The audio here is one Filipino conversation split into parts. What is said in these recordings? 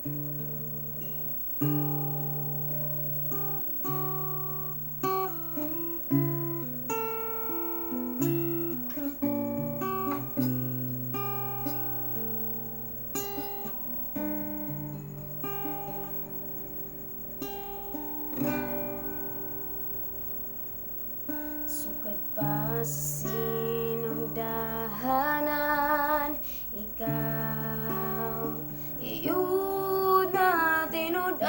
Sukat pa sa sinugdahanan, ikaw iyud na tinud-an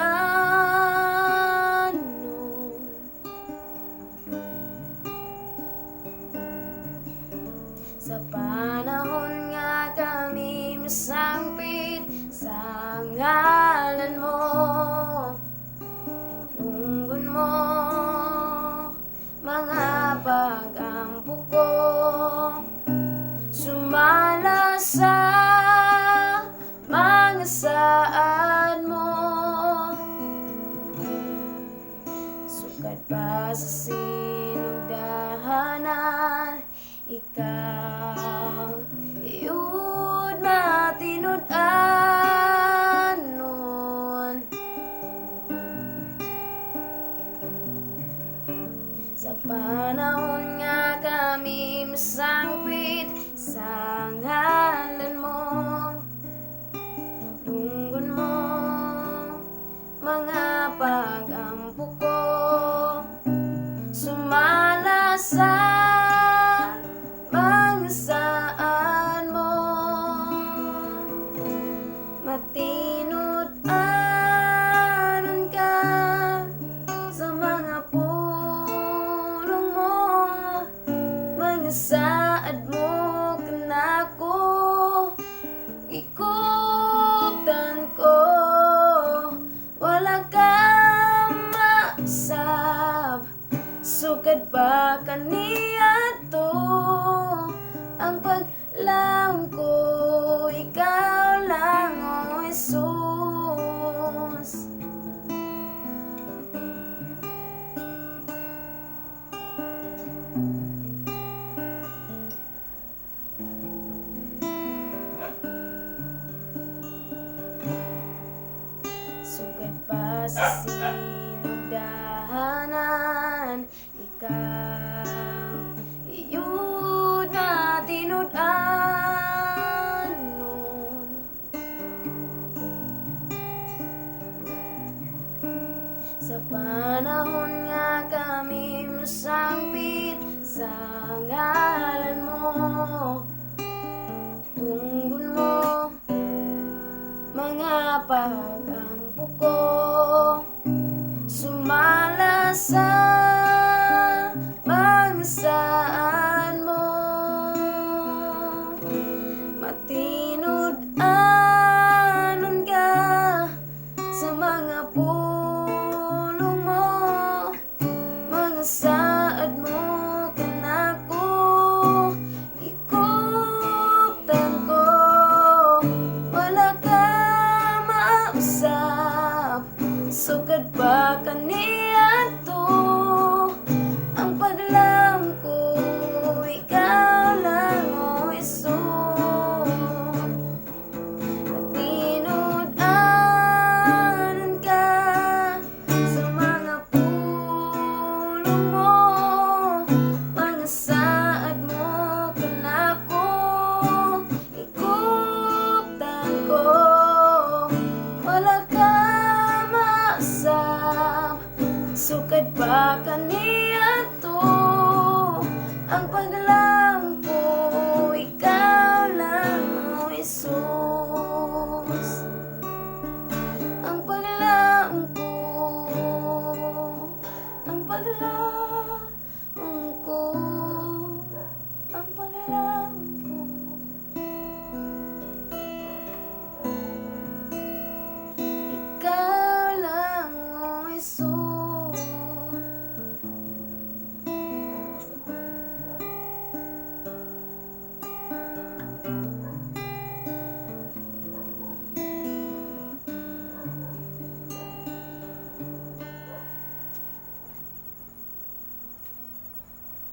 sa panahon nga kami masangpit sa ngalan mo. Tunggon mo mga pag-ampo ko, sumala sa mga saad mo. Sukat pa sa sinugdahanan, ikaw iyud matinud-an nun. Sa panahon nga kami masangpit sa ngalan mo. Tunggon mo mga pag-ampo ko, sumala sa mga saan mo. Matinud-anon ka sa mga pulong mo, mga saad mo kanako ikuptan ko. Wala kang maasab, sukad pa kaniya to ang paglaom ko. Ikaw lang, o Jesus. Sukat pa sa sinugdahanan, ikaw iyud na tinud-an nun. Sa panahon nga kami masangpit sa ngalan mo. Tunggon mo mga pag-ampo ko, sumala sa mga saan mo. Matinud-an